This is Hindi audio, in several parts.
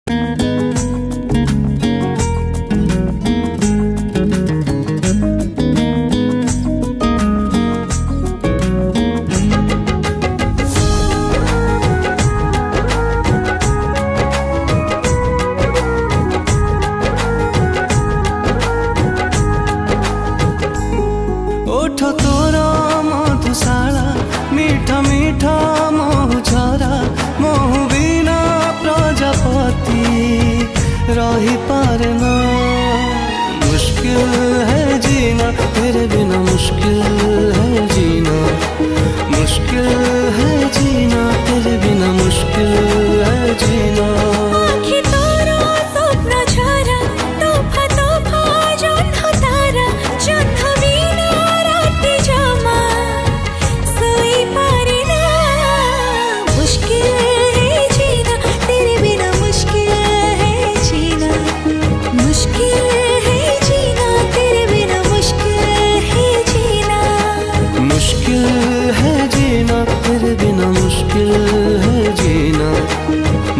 ओठ तोरा मधुशाला मीठा मीठा महु झरा महु बिना प्रजापति रही पारे ना। मुश्किल है जीना तेरे बिना, मुश्किल है जीना, मुश्किल है जीना तेरे बिना, मुश्किल है जीना।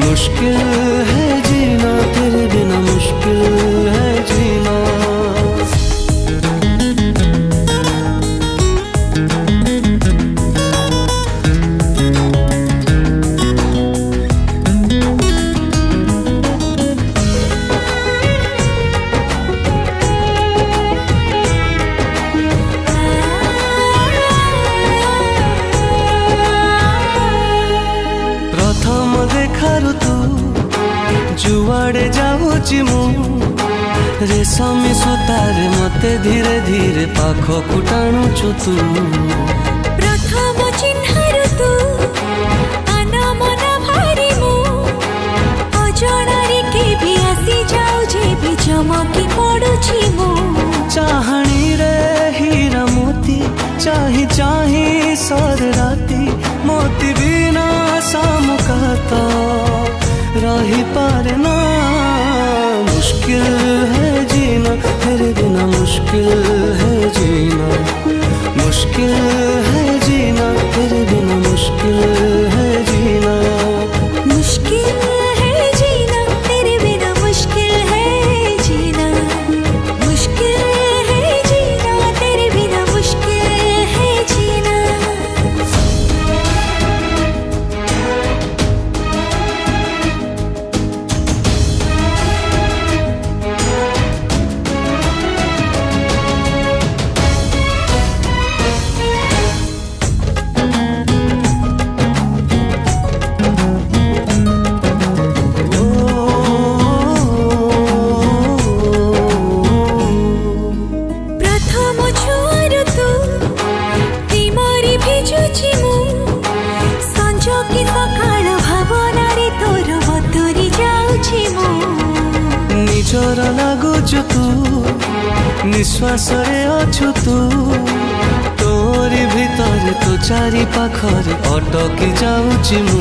मुश्किल है जीना तेरे बिना, मुश्किल है जीना। प्रथम देखारु तू जुआड़े जाऊची मु रेशमी सूतारे मते धीरे धीरे पाखकु टाणुचु तू। प्रथम चिन्हारु तू अनामना भारी मु अजणारे के भी आसी जाऊ जे भी चमकी पड़ुची मु। चाहणी रे हीरा मोती चाही चाही सर राती मोती बिना सामुकाता रही पारे ना। मुश्किल है जीना तेरे बिना, मुश्किल है जीना, मुश्किल है जीना तेरे बिना, मुश्किल है जीना। मुश्किल है जीना तेरे बिना, मुश्किल है जीना, मुश्किल है जीना तेरे बिना, मुश्किल है जीना। निजर लागुचु तू निश्वास रे अछु तू, तोरी भीतर तो चारि पाखरे अटकी जाऊची मु।